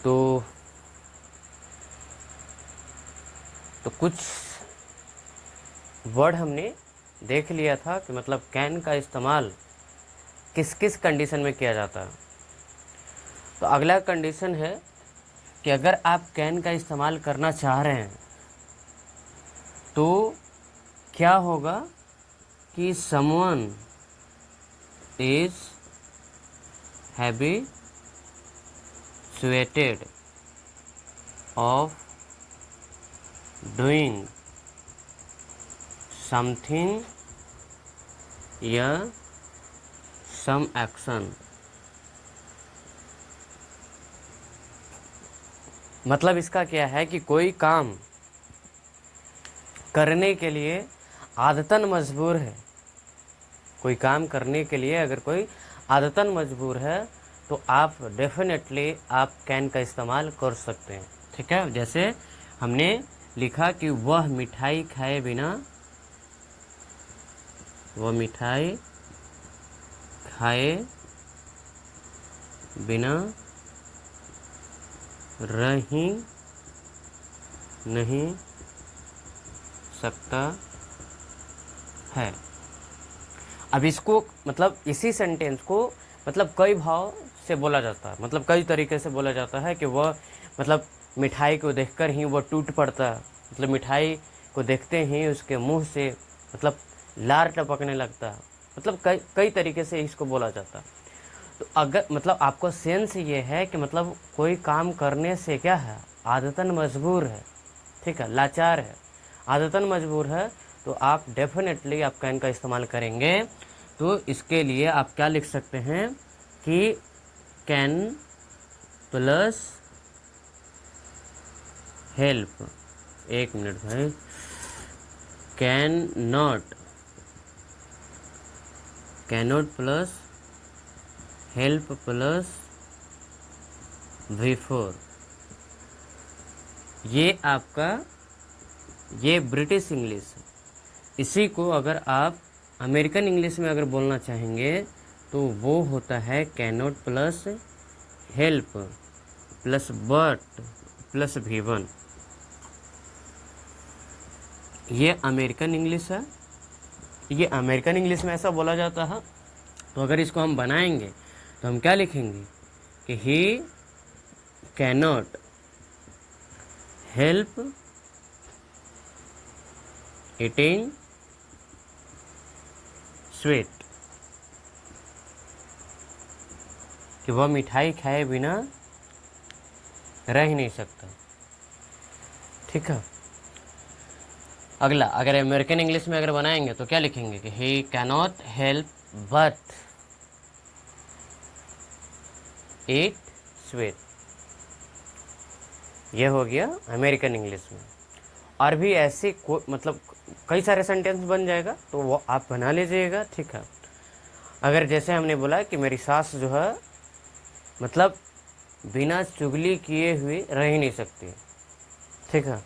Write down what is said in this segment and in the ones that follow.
तो कुछ वर्ड हमने देख लिया था कि मतलब कैन का इस्तेमाल किस किस कंडीशन में किया जाता है। तो अगला कंडीशन है कि अगर आप कैन का इस्तेमाल करना चाह रहे हैं तो क्या होगा कि someone is habituated of doing something या सम एक्शन। मतलब इसका क्या है कि कोई काम करने के लिए आदतन मजबूर है। कोई काम करने के लिए अगर कोई आदतन मजबूर है तो आप डेफिनेटली आप कैन का इस्तेमाल कर सकते हैं। ठीक है, जैसे हमने लिखा कि वह मिठाई खाए बिना रह ही नहीं सकता है। अब इसको मतलब इसी सेंटेंस को मतलब कई भाव से बोला जाता है, मतलब कई तरीके से बोला जाता है कि वह मतलब मिठाई को देखकर ही वह टूट पड़ता, मतलब मिठाई को देखते ही उसके मुंह से मतलब लार टपकने लगता। मतलब कई तरीके से इसको बोला जाता। तो अगर मतलब आपको सेंस ये है कि मतलब कोई काम करने से क्या है, आदतन मजबूर है, ठीक है, लाचार है, आदतन मजबूर है, तो आप डेफिनेटली आप कैन का इस्तेमाल करेंगे। तो इसके लिए आप क्या लिख सकते हैं कि कैन प्लस हेल्प, एक मिनट भाई, can not plus help plus before. ये आपका ये ब्रिटिश इंग्लिश है। इसी को अगर आप अमेरिकन इंग्लिश में अगर बोलना चाहेंगे तो वो होता है cannot plus help plus but plus भी1। ये अमेरिकन इंग्लिश है, ये अमेरिकन इंग्लिश में ऐसा बोला जाता है। तो अगर इसको हम बनाएंगे तो हम क्या लिखेंगे कि he can not help eating sweet, कि वह मिठाई खाए बिना रह ही नहीं सकता। ठीक है, अगला अगर अमेरिकन इंग्लिश में अगर बनाएंगे तो क्या लिखेंगे कि he can not help but eat sweet. ये हो गया अमेरिकन इंग्लिश में। और भी ऐसे मतलब कई सारे सेंटेंस बन जाएगा, तो वो आप बना लीजिएगा। ठीक है, अगर जैसे हमने बोला कि मेरी सास जो है मतलब बिना चुगली किए हुए रह ही नहीं सकती। ठीक है,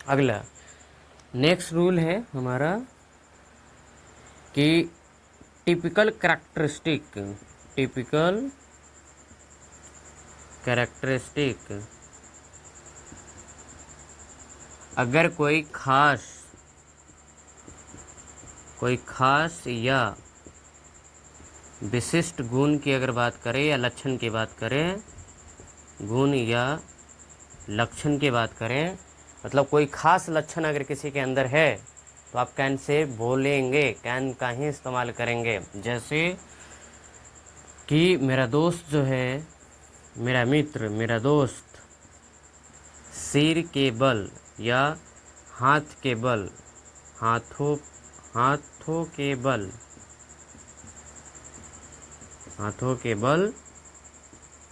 अगला नेक्स्ट रूल है हमारा कि टिपिकल कैरेक्टरिस्टिक अगर कोई खास या विशिष्ट गुण की अगर बात करें या लक्षण की बात करें, गुण या लक्षण की बात करें, मतलब कोई खास लक्षण अगर किसी के अंदर है तो आप कैन से बोलेंगे, कैन का ही इस्तेमाल करेंगे। जैसे कि मेरा दोस्त जो है, मेरा मित्र, मेरा दोस्त सिर के बल या हाथ के बल, हाथों के बल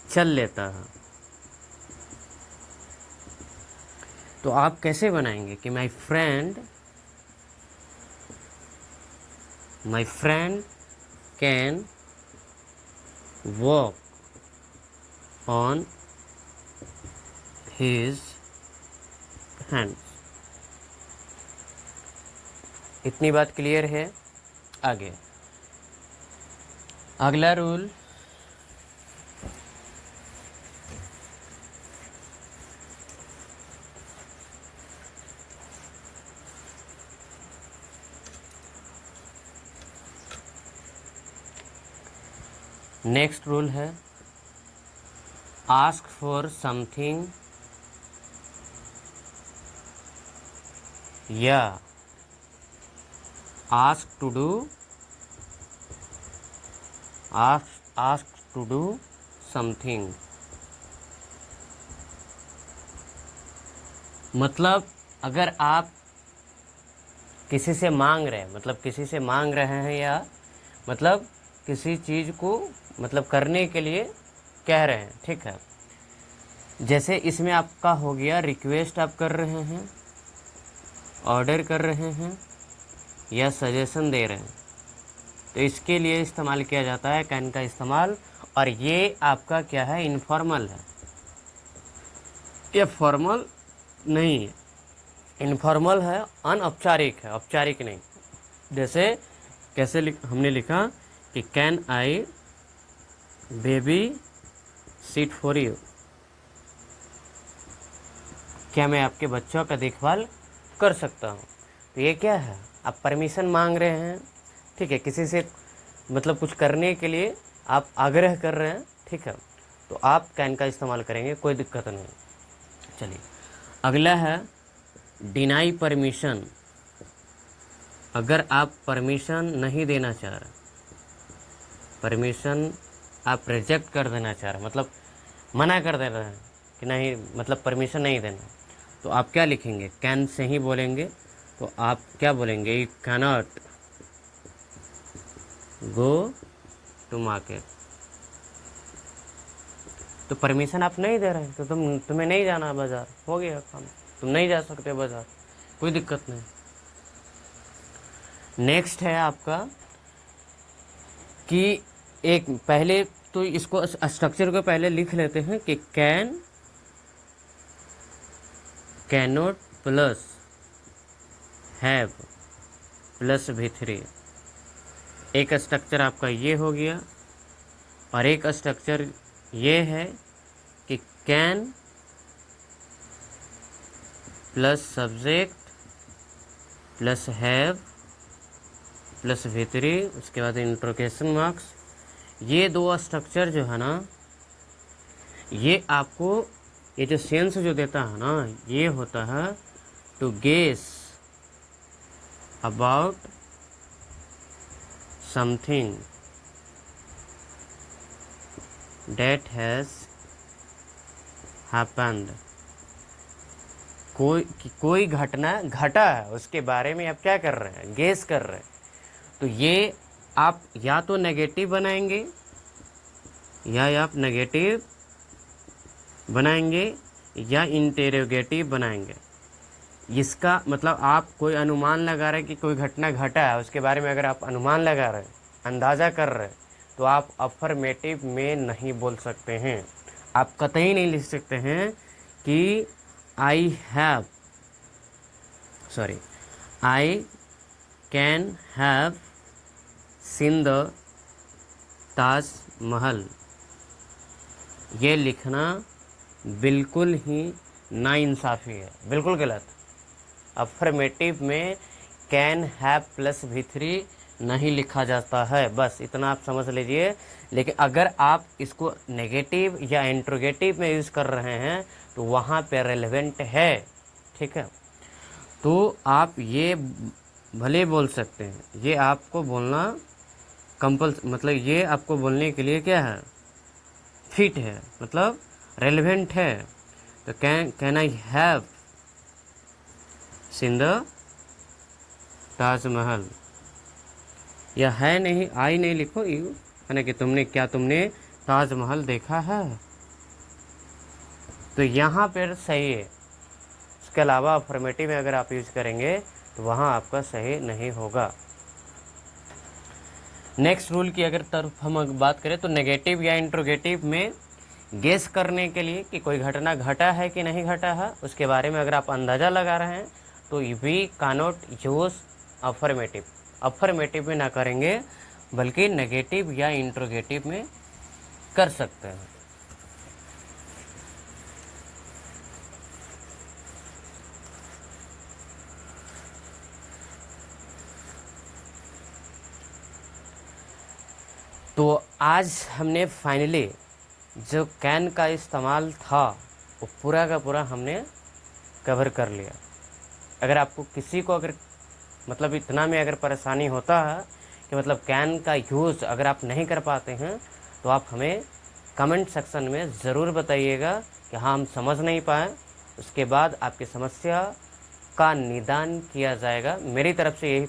चल लेता है। तो आप कैसे बनाएंगे कि my friend can walk on his hands. इतनी बात क्लियर है। आगे अगला रूल, नेक्स्ट रूल है आस्क फॉर समथिंग या ask to do, ask to do something. मतलब अगर आप किसी से मांग रहे हैं, मतलब किसी से मांग रहे हैं या मतलब किसी चीज़ को मतलब करने के लिए कह रहे हैं, ठीक है। जैसे इसमें आपका हो गया रिक्वेस्ट आप कर रहे हैं, ऑर्डर कर रहे हैं या सजेशन दे रहे हैं, तो इसके लिए इस्तेमाल किया जाता है कैन का इस्तेमाल। और ये आपका क्या है, इनफॉर्मल है, ये फॉर्मल नहीं है, इनफॉर्मल है, अनौपचारिक है, औपचारिक नहीं। जैसे कैसे हमने लिखा कि can I baby sit for you, क्या मैं आपके बच्चों का देखभाल कर सकता हूँ। तो ये क्या है, आप परमिशन मांग रहे हैं, ठीक है, किसी से मतलब कुछ करने के लिए आप आग्रह कर रहे हैं, ठीक है, तो आप कैन का इस्तेमाल करेंगे, कोई दिक्कत नहीं। चलिए अगला है डिनाई परमिशन। अगर आप परमिशन नहीं देना चाह रहे, परमिशन आप रिजेक्ट कर देना चाह रहे, मतलब मना कर दे रहे हैं कि नहीं, मतलब परमिशन नहीं देना, तो आप क्या लिखेंगे, कैन से ही बोलेंगे। तो आप क्या बोलेंगे, you cannot go to market. तो परमिशन आप नहीं दे रहे, तो तुम्हें नहीं जाना बाजार, हो गया काम, तुम नहीं जा सकते बाजार, कोई दिक्कत नहीं। नेक्स्ट है आपका कि एक पहले तो इसको स्ट्रक्चर को पहले लिख लेते हैं कि can, cannot plus have plus V3, एक स्ट्रक्चर आपका ये हो गया। और एक स्ट्रक्चर ये है कि can plus subject plus have plus V3, उसके बाद इंट्रोगेशन मार्क्स। ये दो स्ट्रक्चर जो है ना, ये आपको ये जो सेंस जो देता है ना, ये होता है to guess about something that has happened. कोई घटना घटा है, उसके बारे में आप क्या कर रहे हैं, गेस कर रहे हैं। तो ये आप या तो नेगेटिव बनाएंगे या आप नेगेटिव बनाएंगे या इंटेरोगेटिव बनाएंगे। इसका मतलब आप कोई अनुमान लगा रहे हैं कि कोई घटना घटा है, उसके बारे में अगर आप अनुमान लगा रहे हैं, अंदाज़ा कर रहे हैं, तो आप अफर्मेटिव में नहीं बोल सकते हैं। आप कतई नहीं लिख सकते हैं कि I can have seen the Taj Mahal. ये लिखना बिल्कुल ही नाइंसाफ़ी है, बिल्कुल गलत। अफर्मेटिव में कैन हैव प्लस V3 नहीं लिखा जाता है, बस इतना आप समझ लीजिए। लेकिन अगर आप इसको नेगेटिव या इंट्रोगेटिव में यूज़ कर रहे हैं तो वहाँ पे रेलेवेंट है, ठीक है। तो आप ये भले बोल सकते हैं, ये आपको बोलना मतलब ये आपको बोलने के लिए क्या है, फिट है, मतलब रेलेवेंट है। तो can I have seen the Taj Mahal, या है नहीं, आई नहीं लिखो, यू यानी कि तुमने ताजमहल देखा है। तो यहाँ पर सही है। इसके अलावा अफर्मेटिव में अगर आप यूज करेंगे तो वहाँ आपका सही नहीं होगा। नेक्स्ट रूल की अगर तरफ हम बात करें तो नेगेटिव या इंट्रोगेटिव में गेस करने के लिए कि कोई घटना घटा है कि नहीं घटा है, उसके बारे में अगर आप अंदाज़ा लगा रहे हैं तो we cannot use affirmative. Affirmative में ना करेंगे बल्कि नेगेटिव या इंट्रोगेटिव में कर सकते हैं। तो आज हमने फाइनली जो कैन का इस्तेमाल था वो पूरा का पूरा हमने कवर कर लिया। अगर आपको किसी को अगर मतलब इतना में अगर परेशानी होता है कि मतलब कैन का यूज़ अगर आप नहीं कर पाते हैं, तो आप हमें कमेंट सेक्शन में ज़रूर बताइएगा कि हाँ हम समझ नहीं पाए। उसके बाद आपकी समस्या का निदान किया जाएगा। मेरी तरफ से यही